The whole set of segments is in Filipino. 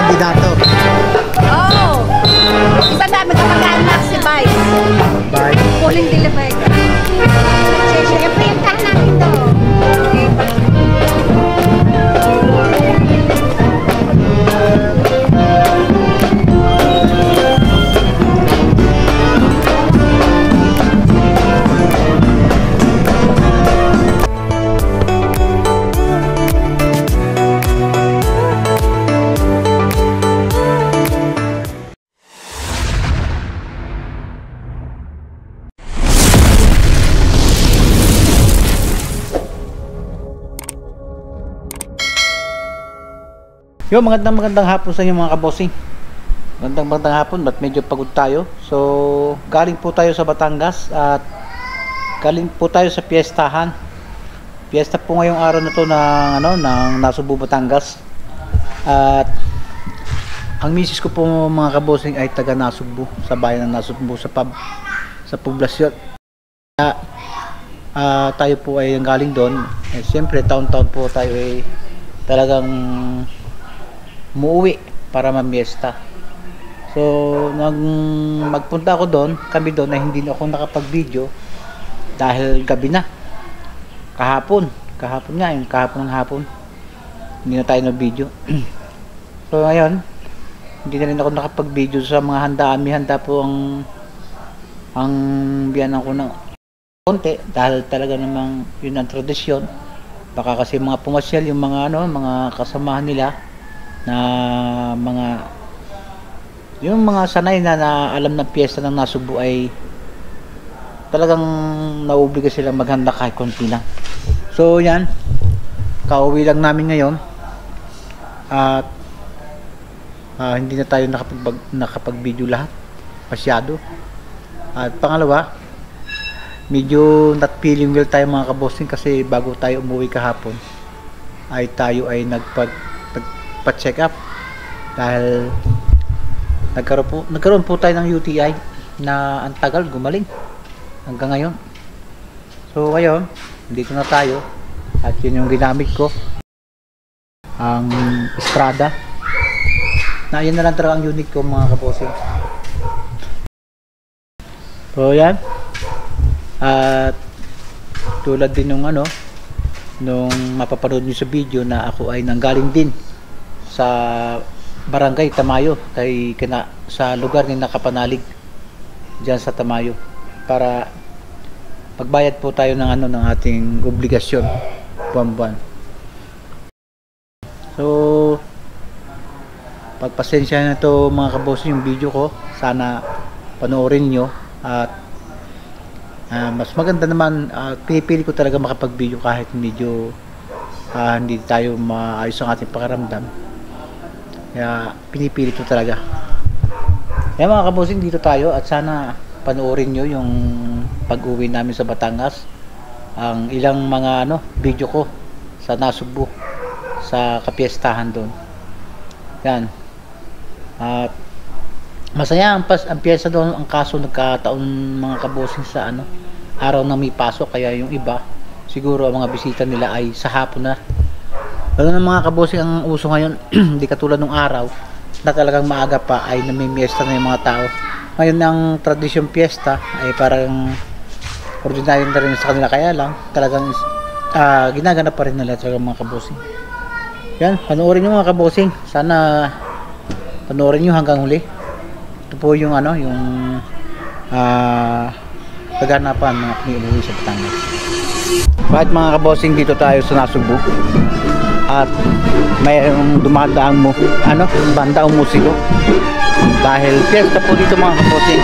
kandidato. Oh! Isa namin kapag-anak si Vice. Bye. Pulling delivery. Siyempre yung tahan namin doon. Yo, magandang hapon sa inyo mga kabossing. Magandang hapon, ba't medyo pagod tayo. So, galing po tayo sa Batangas at galing po tayo sa piyestahan. Piyesta po ngayong araw na to ng Nasugbu, Batangas. At ang misis ko po mga kabossing ay taga Nasugbu, sa bayan ng Nasugbu, sa poblasyon. Tayo po ay galing doon. Siyempre, taon-taon po tayo ay talagang umuwi para mamiesta. So magpunta ako doon, kami doon, ay hindi na ako nakapag-video dahil gabi na. Kahapon ng hapon hindi na tayo na-video. So ngayon, hindi na rin ako nakapag-video sa mga handaan. May handa po ang biyanan ko ng konti dahil talaga namang yun ang tradisyon. Baka kasi mga pumasyal yung mga kasamahan nila na yung mga sanay na alam ng piyesta ng Nasugbu ay talagang nauobliga silang maghanda kahit konti lang. So yan, kauwi lang namin ngayon at hindi na tayo nakapag-video lahat masyado. At pangalawa, medyo not feeling well tayo mga kabossing kasi bago tayo umuwi kahapon ay tayo ay nagpa-check up dahil nagkaroon po tayo ng UTI na ang tagal gumaling hanggang ngayon. So ngayon, dito na tayo at yun yung ginamit ko, ang Strada na yun na lang talaga ang unit ko mga kabossing. So yan, at tulad din nung mapapanood nyo sa video na ako ay nanggaling din sa Barangay Tamayo sa lugar ni Nakapanalig dyan sa Tamayo para magbayad po tayo ng ating obligasyon buwan-buwan. So pagpasensya na to mga kabossing yung video ko, sana panoorin nyo at mas maganda naman, pinipili ko talaga makapag-video kahit medyo hindi tayo maayos ang ating pakiramdam. Kaya pinipili ko talaga. Kaya mga kabossing, dito tayo at sana panoorin nyo yung pag-uwi namin sa Batangas, ang ilang mga video ko sa Nasugbu, sa kapiestahan doon. Yan. Masaya ang piyesta doon. Ang kaso nagkataon mga kabossing sa araw na may pasok, kaya yung iba siguro ang mga bisita nila ay sa hapon na. Lalo na mga kabossing, ang uso ngayon hindi katulad nung araw na talagang maaga pa ay namimiesta na yung mga tao. Ngayon ang tradisyon piyesta ay parang ordinaryo na rin sa kanila, kaya lang talagang ginaganap pa rin nila talaga mga kabossing. Yan, panoorin nyo mga kabossing, sana panoorin nyo hanggang huli. Ito po yung kaganapan mga piniuwi sa Batangas. Bakit mga kabossing, dito tayo sa Nasugbu at mayroong dumadaang banda o musiko dahil fiesta po dito mga kabossing.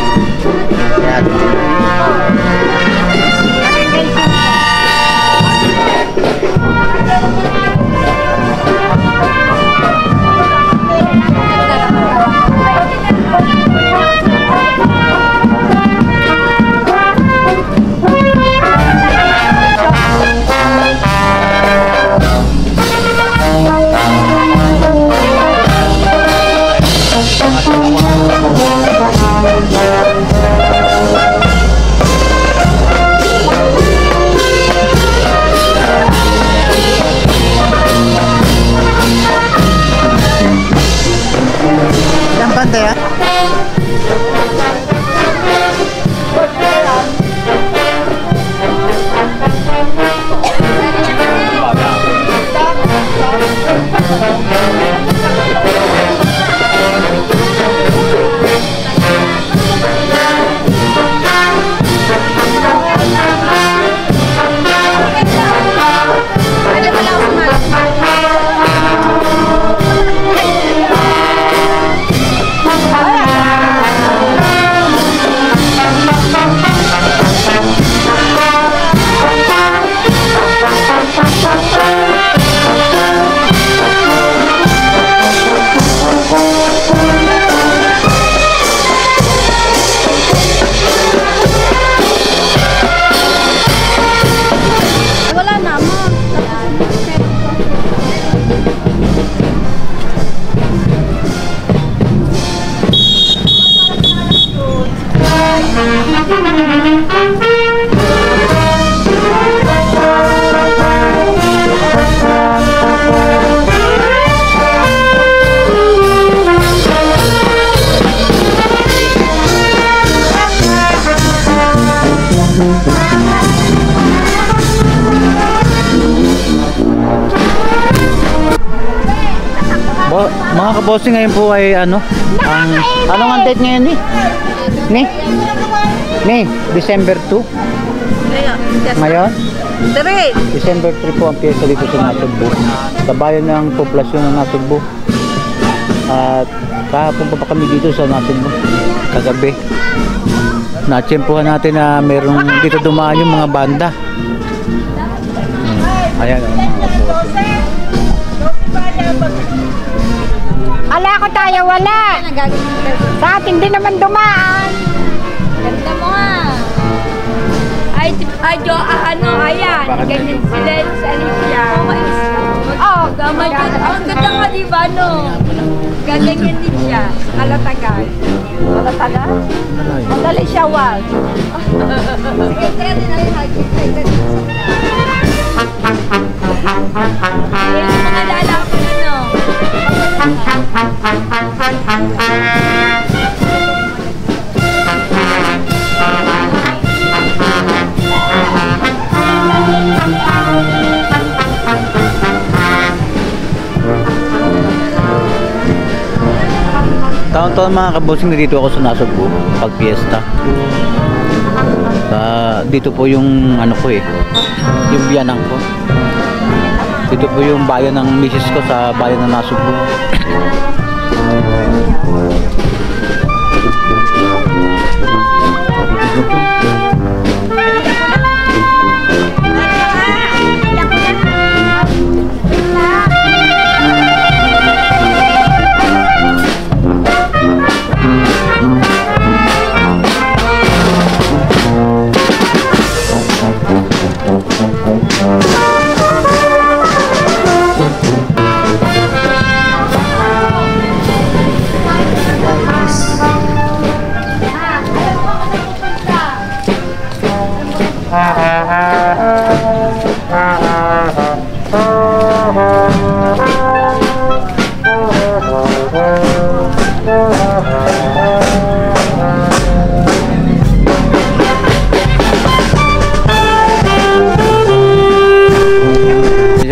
Ayan. banda yan? Mga kabossing, ngayon po ay ano, anong ang date ngayon ni December 2 ngayon, December 3 po ang piyesta dito sa Nasugbu, sa bayan ng poblasyon ng Nasugbu. At kahapon pa kami dito sa Nasugbu kagabi, natsempuhan natin na merong dito dumaan yung mga banda. Ayan ang mga kabossing. Ala ko tayo, wala. Sa atin din naman dumaan. Ganda mo nga. Ay, ano, ayan. Ganyan sila sa Alicia. Oh, Gamay ko. Ang ganda nga, di ba, no? Ganyan din siya. Kalatagan. malataga. Madali siya, wag. Sige, tara din natin hagit. Ayun yung mga lalaki, no? Taon-taon mga kabosing, dito ako sa Nasugbu pag fiesta. Dito po yung ano ko yung biyanang ko. Dito po yung bayan ng misis ko sa bayan ng Nasugbu.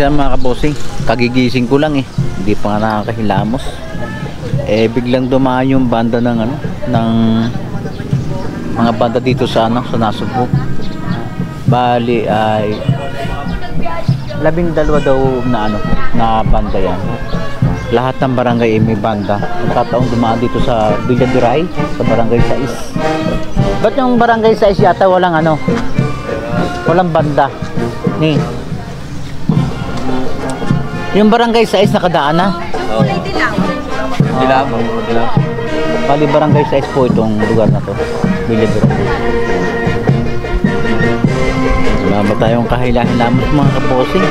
Mga kabosing, kagigising ko lang hindi pa nga nakakahilamos, biglang dumaan yung banda ng ano, ng mga banda dito sa ano, sa Nasugbu. Bali ay 12 daw na ano, na banda yan. Lahat ng barangay may banda. Nagkataong dumaan dito sa Villadiray, sa barangay 6. Ba't yung barangay 6 yata walang ano, walang banda ni? Yung barangay 6 nakadaan na? Oo. Dilaw. Bali barangay 6 po itong lugar na to. Villadiray. Wala ba tayong kahila-hilamos mga kaposing?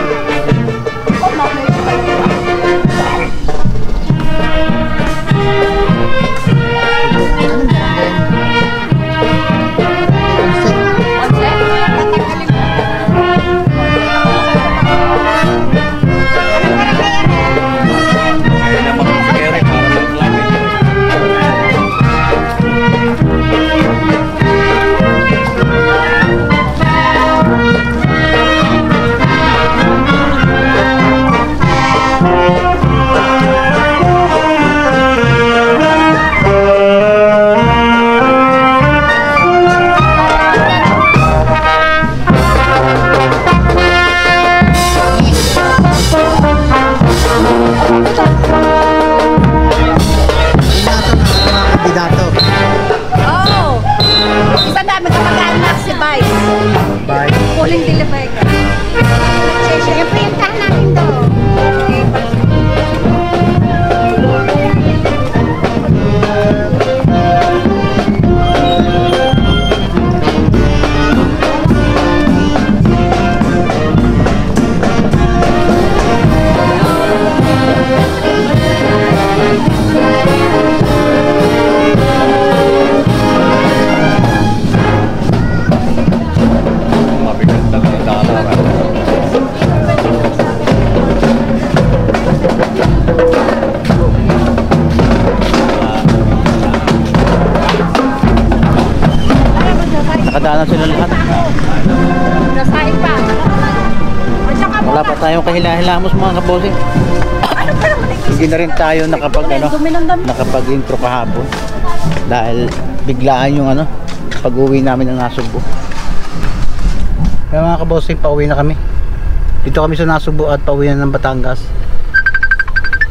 na sila lahat. Nasain pa. At saka Wala pa tayong kahila-hilamos mga kabosing. Hindi na rin tayo nakapag-intro kahapon. Dahil biglaan yung pag-uwi namin ng Nasugbu. Kaya mga kabosing, pauwi na kami. Dito kami sa Nasugbu at pauwi na ng Batangas.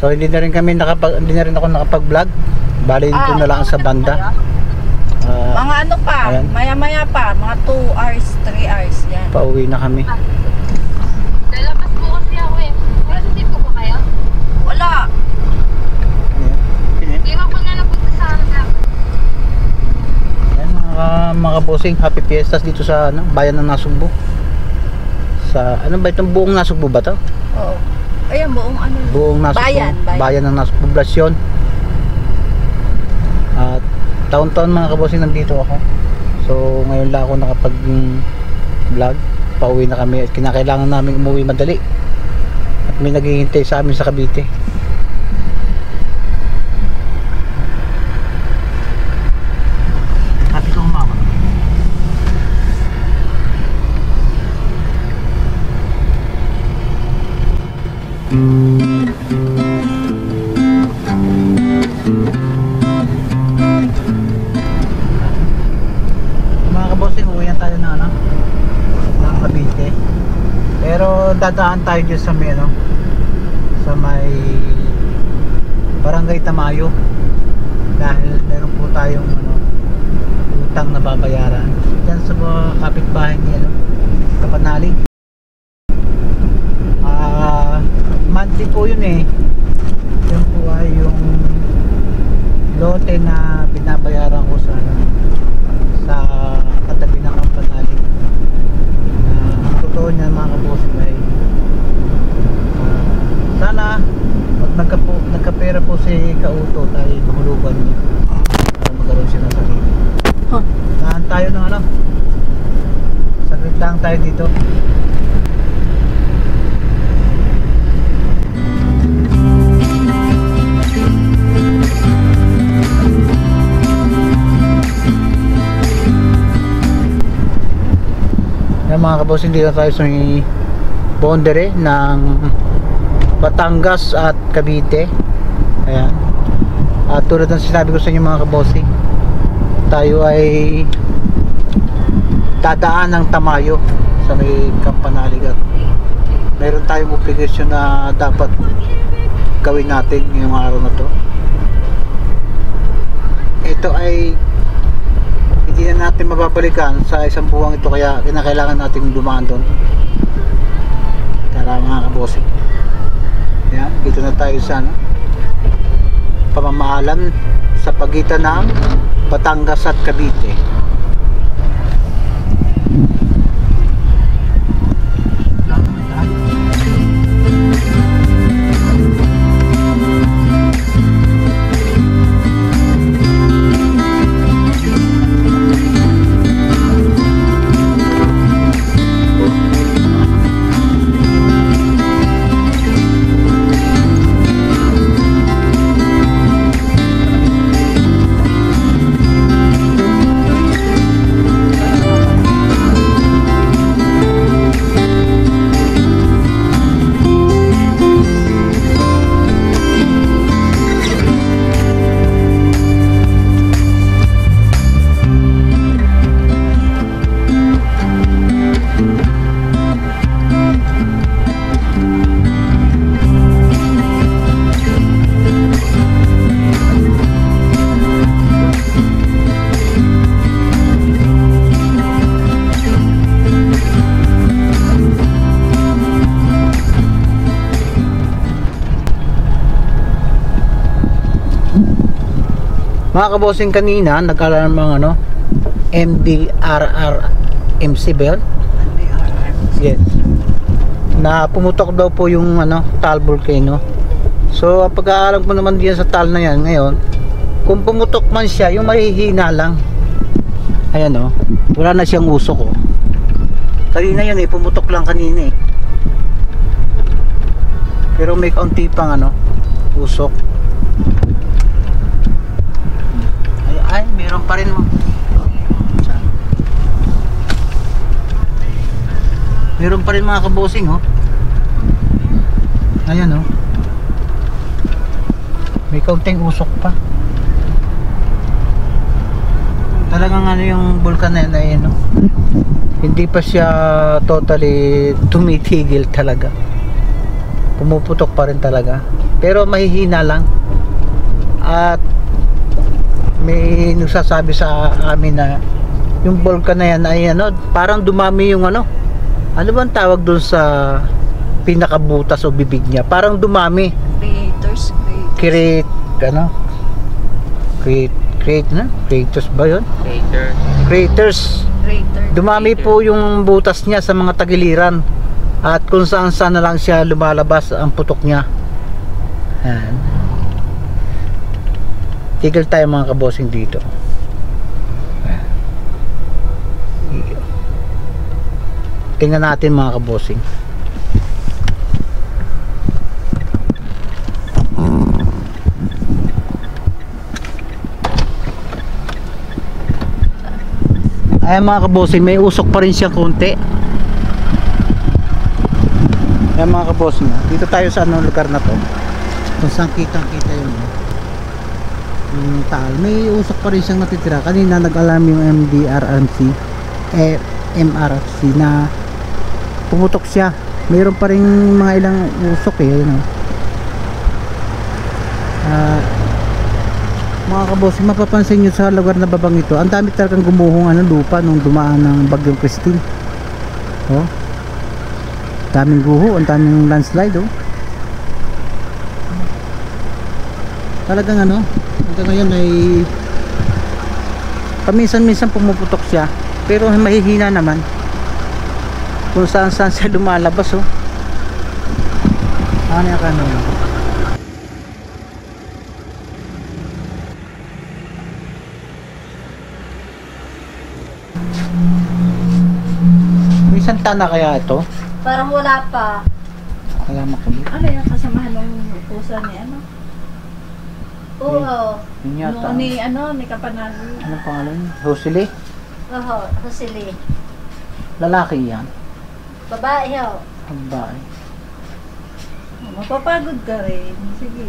So hindi na rin ako nakapag-vlog. Bali dito na lang sa banda. Mga ano pa, maya-maya pa, mga 2 hours, 3 hours yan. Pauwi na kami. Lalabas po kasi ako eh. Pero dito po ba kayo? Wala. Hindi ako na napunta sa Ayan, mga kabosing, happy fiestas dito sa bayan ng Nasugbu. Sa ba itong buong Nasugbu ba to? Oo. Ayan, buong ano. Buong Nasugbu. Bayan ng Nasugbu, poblasyon. At taon-taon mga kabosing nandito ako. So ngayon lang ako nakapag-vlog. Pauwi na kami at kinakailangan namin umuwi madali. At may naghihintay sa amin sa Cavite. Happy ko mama. Mga kabosing, uwi na tayo ng Cavite. Pero dadaan tayo dyan sa may Barangay Tamayo. Dahil meron po tayong utang na babayaran dyan sa mga kapitbahay ni Kapanalig. Monthly po yun eh. Yun po ay yung lote na binabayaran ko sa katabi ng Kapanalig. Totoo niyan mga kabosing ay sana pag nagkapera po si Kauto tayo mahulugan niya para magkaroon siya ng sarili. Saan tayo ng saglit lang tayo dito. Yan mga kabosing, dito tayo sa boundary ng Batangas at Cavite. Ayan. At tulad ng sinabi ko sa inyo mga kabosing, tayo ay dadaan ng Tamayo sa may Kapanalig at meron tayong obligasyon na dapat gawin natin ngayong araw na to. Ito ay hindi na natin mababalikan sa isang buwang ito, kaya kinakailangan natin dumaan doon. Tara mga kabosing. Yan, dito na tayo sa pamamaalam sa pagitan ng Batangas at Cavite. Mga kabosing, kanina nag-alarm ang MDRRMC belt. Yes. Na pumutok daw po yung Taal volcano. So ang pag-aalam ko naman diyan sa Taal na yan ngayon, kung pumutok man siya, yung mahihina lang. Ayan wala na siyang usok Kanina yun pumutok lang kanina Pero may kaunti pang usok. Ay, meron pa rin Meron pa rin mga kabosing, oh. Ayan, oh. May kaunting usok pa. Talagang ano yung bulkan na yan, ayan, oh. Hindi pa siya totally tumitigil talaga. Pumuputok pa rin talaga. Pero mahihina lang. At may nagsasabi sa amin na yung bulkan na yan ay ano, parang dumami yung ano bang tawag dun sa pinakabutas o bibig niya, parang dumami. Create creators ba yun? Craters. Dumami po yung butas niya sa mga tagiliran at kung saan na lang siya lumalabas ang putok niya. Ayan. Tigil tayo mga kabosing dito. Tingnan natin mga kabosing. Ayan mga kabosing, may usok pa rin siya konti. Ayan mga kabosing, dito tayo sa anong lugar na to, kung saan kitang kita yun, yung taal, may usok pa rin siyang natitira. Kanina nag-alarm yung MRC na pumutok siya. Mayroon pa rin mga ilang usok yun, mga kabosing, mapapansin nyo sa lugar na babang ito, ang dami talagang gumuhong lupa nung dumaan ng bagyong Christine. Oh, daming guho, ang daming landslide. Oh, talagang hanggang ngayon ay paminsan-minsan pumuputok siya, pero mahihina naman kung saan siya lumalabas. Oh, ano yung kanon? May santana kaya ito? Parang wala pa. Alam ko. Ano yung kasamahan ng pusa ni ano? Oo. Yun yata. Ni Kapanagi. Anong pangalan? Rosely? Oo, Rosely. Lalaki yan. Babae ho. Babae. Mapapagod ka rin. Sige.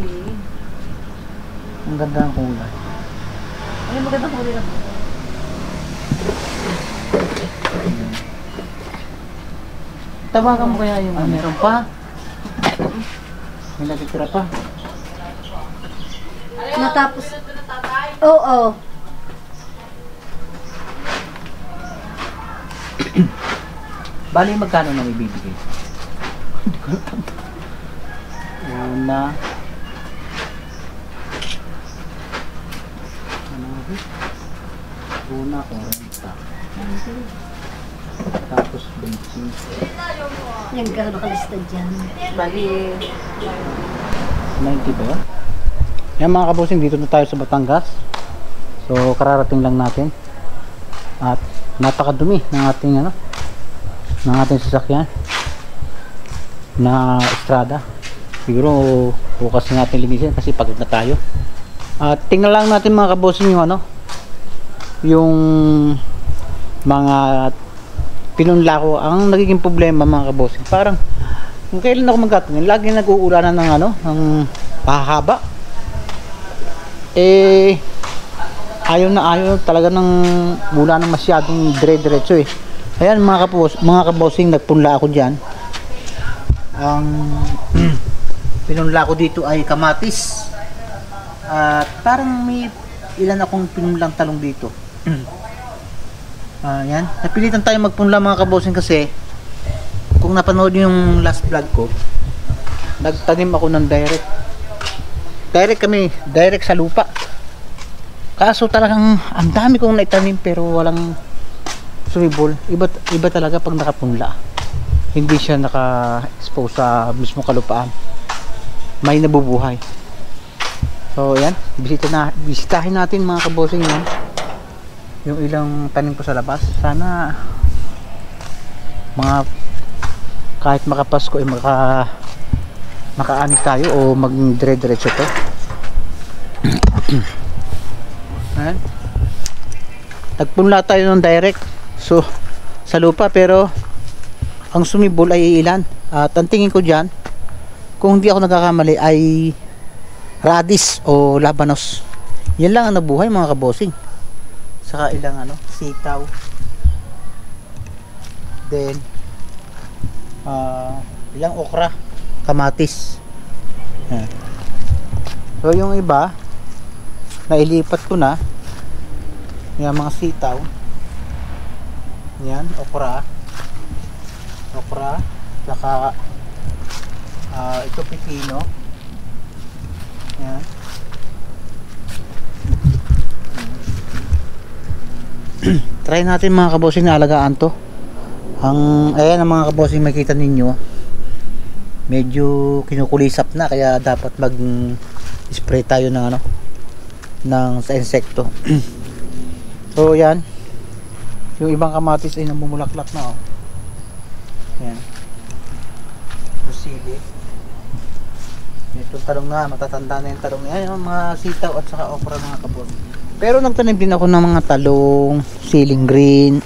Ang ganda ng kulay. Ano magandang kulay na po? Tawagan mo kaya yung meron pa? May natitira pa? Natapos. Oo. Bali magkano nang ibibigay? Una. Una 40. Tapos 20. Yan ka nakalista dyan. Bali 90 ba yun? Yan mga kabosing, dito na tayo sa Batangas. So kararating lang natin. At napakadumi ng ating ng ating sasakyan na estrada. Siguro bukas na natin linisin kasi pagod na tayo. At tingnan lang natin mga kabosing yung yung mga pinunla ko. Ang nagiging problema mga kabosing, parang kung kailan ako magkatingin, lagi nag-uulanan ng pahaba. Ayaw talaga ng mula ng masyadong dire-diretso. Ayan mga kabosing, nagpunla ako dyan. Ang pinunla ko dito ay kamatis. At parang may ilan akong pinunlang talong dito. Yan, napilitan tayo magpunla mga kabosing kasi kung napanood nyo yung last vlog ko, nagtanim ako ng direct sa lupa. Kaso talagang ang dami kong naitanim pero walang sumibol. Iba talaga pag nakapunla, hindi siya naka-expose sa mismo kalupaan, may nabubuhay. So yan, bisitahin natin mga kabosing yan yung ilang tanim ko sa labas. Sana kahit makapasko ay makaani tayo o magdire-diretso to. Ayan. Nagpunla tayo ng direct sa lupa pero ang sumibol ay ilan. At ang tingin ko dyan, kung hindi ako nagkakamali, ay radish o labanos. Yan lang ang nabuhay mga kabosing. Saka ilang sitaw. Then ilang okra, kamatis. Yan. So yung iba nailipat ko na. Yan mga sitaw. Yan, okra. Saka ito pipino. Yan. Try natin mga kabosing na alagaan to. Ayan ang mga kabosing makita ninyo. Medyo kinukulisap na kaya dapat mag spray tayo ng sa insekto. So yan. Yung ibang kamatis ay namumulaklak na Yan. Sili. Ito talong na, matatanda na yung talong. Ayan yung mga sitaw at saka okra mga kabosing. Pero nagtanim din ako ng mga talong, siling green.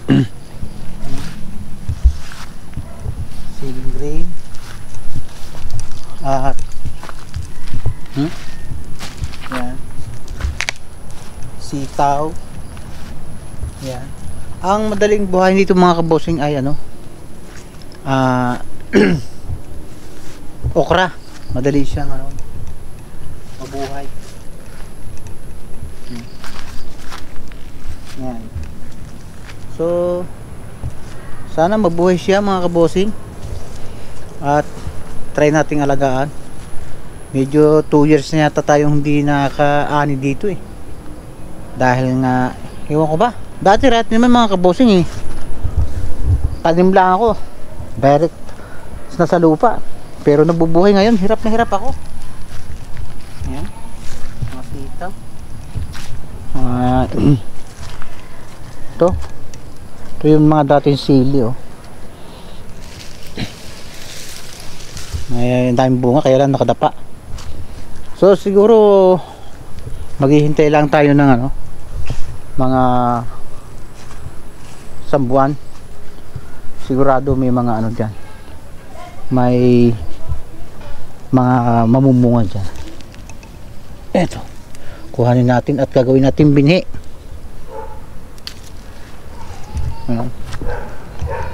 Siling green. At yan. Sitaw. Yan. Ang madaling buhay dito mga kabosing ay okra. Madali siyang mabuhay. Yan. So sana mabuhay siya mga kabosing. At try nating alagaan. Medyo 2 years na yata tayong hindi nakaani dito dahil nga ewan ko ba, dati rat naman mga kabosing tanim lang ako direct nasa lupa, pero nabubuhay ngayon. Hirap na hirap ako. Ayan mga sitaw. Ito yung mga dating sili ang daming bunga kaya lang nakadapa. So siguro maghihintay lang tayo ng mga isang buwan. Sigurado may mga dyan, may mga mamumunga dyan. Eto, kuhanin natin at gagawin natin binhi.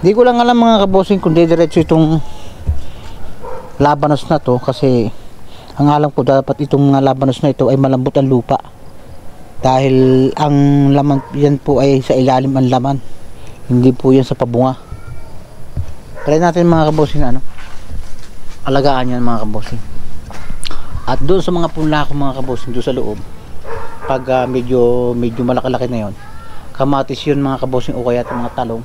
Di ko lang alam mga kabosing kung diretso itong labanos na to, kasi ang alam ko dapat itong labanos na ito ay malambot ang lupa dahil ang laman yan po ay sa ilalim ang laman, hindi po yan sa pabunga. Try natin mga kabosing alagaan yan mga kabosing. At doon sa mga punla ko mga kabosing doon sa loob, pag medyo malaki-laki na yon, kamatis yun mga kabosing o kaya mga talong,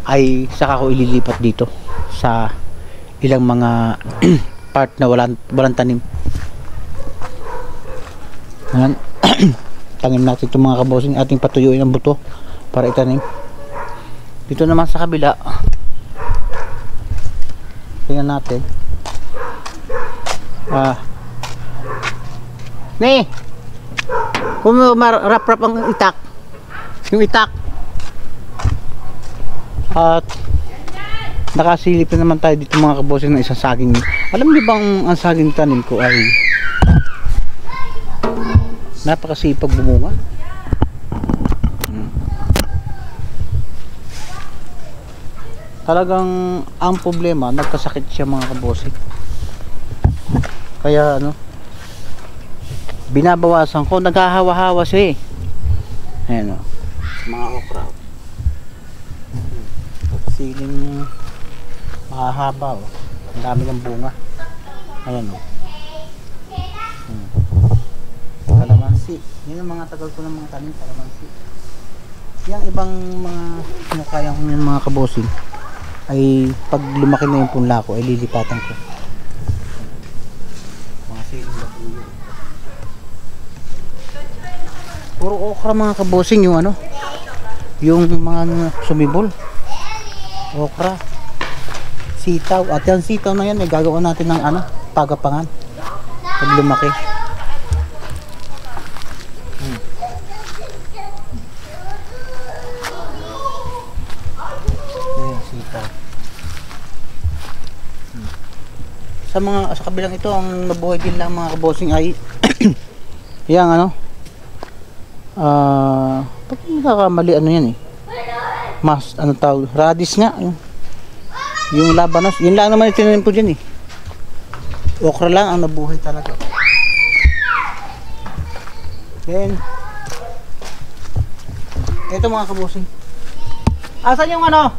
ay saka ko ililipat dito sa ilang mga part na walang tanim. Ayan. Tanim natin itong mga kabosing, ating patuyuin ang buto para itanim. Dito naman sa kabila, tingnan natin. Kung marap-rap ang itak, yung itak, at nakasilip na naman tayo dito mga kabosing ng isang saging. Alam niyo bang ang saging tanim ko ay napakasipag bumunga? Talagang ang problema, nagkasakit siya mga kabosing. Kaya binabawasan ko, naghahawa-hawa siya ayan mga okra. Siling mahahaba ang dami ng bunga. Ayan kalamansi, yun ang mga tagal ko ng mga tanim, kalamansi. Yung ibang mga kinakaya ko ng mga kabosing ay pag lumaki na yung punla ko ay lilipatan ko. Mga siling labuyo, puro okra mga kabosing yung mga sumibol. Okra, sitaw, at yan sitaw na yan ay gagawa natin ng pagapangan pag lumaki. Ayan, sitaw. sa kabilang ito, ang nabuhay din lang mga kabossing ay yang ano, pag nakakamali ano yan eh, mas ano tawag, radish nga yung labanos, yun lang naman itinanim ko dyan eh. Okra lang ang nabuhay talaga. Then ito mga kabossing, asan yung ano,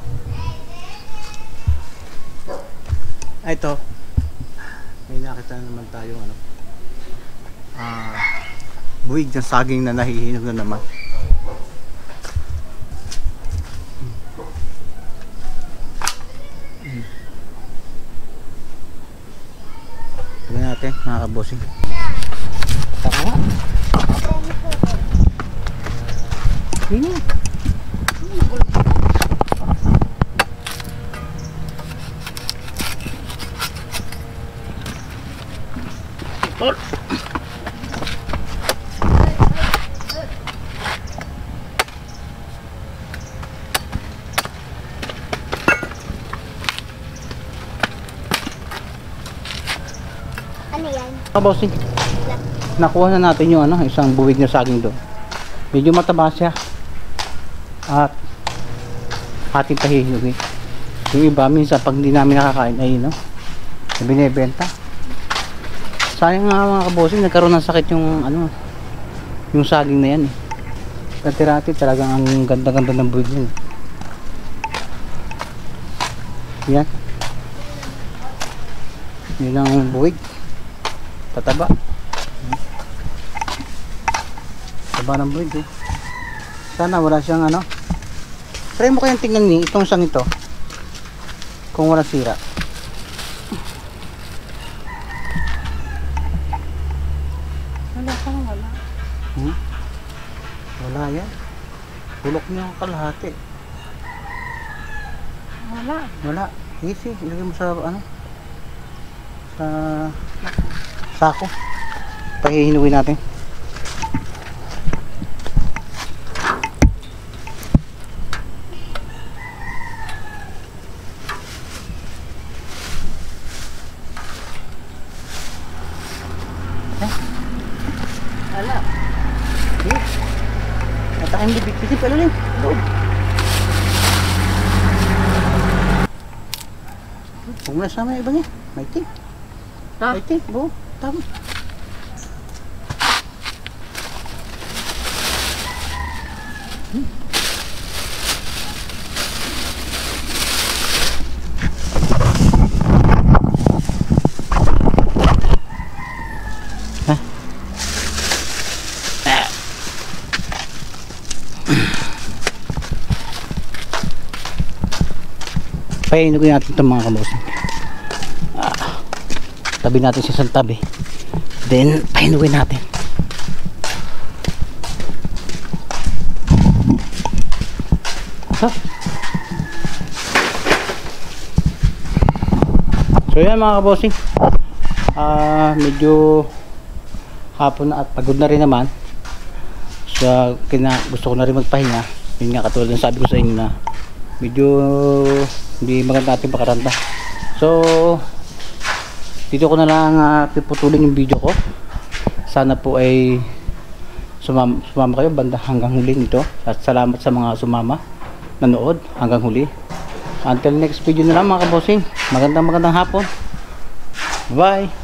ito may nakita naman tayo ano, buwig ng saging na nahihinog na naman. Tignan natin mga kabossing. Tara nga. Ini. Tol. Ano yan? Bossing, nakuha na natin yung ano, isang buwig na saging doon. Medyo mataba siya at ating pahihinog eh. Yung iba minsan pag hindi namin nakakain ay no, binebenta. Sayang nga mga kabossing, nagkaroon ng sakit yung ano, yung saging na yan eh. Katirati talagang ang ganda-ganda ng buwig yun. Yan, yun ang buwig, tataba. Taba ng buwig eh. Sana wala siyang ano. Try mo kayang tingnan ni itong isang ito kung wala sira. Wala yan. Bulok niya ang kalahati. Wala. Easy. Ilagay mo sa ano, sa sako. Pahihinuin natin. Ala. At ang bibig-bisip ano rin. Kung nasa may ibang yan. May tip. May tip. Oo. Tama. Pahinugin natin itong mga kabossing. Tabi natin sa isang tabi, then pahinugin natin. So yan mga kabossing, medyo hapon na at pagod na rin naman. So gusto ko na rin magpahinga. Yun nga, katulad ng sabi ko sa inyo na medyo hindi maganda ating pakaranda. So dito ko na lang piputulin yung video ko. Sana po ay sumama kayo banda hanggang huli nito. At salamat sa mga sumama, nanood hanggang huli. Until next video na lang mga kabossing. Magandang hapon. Bye.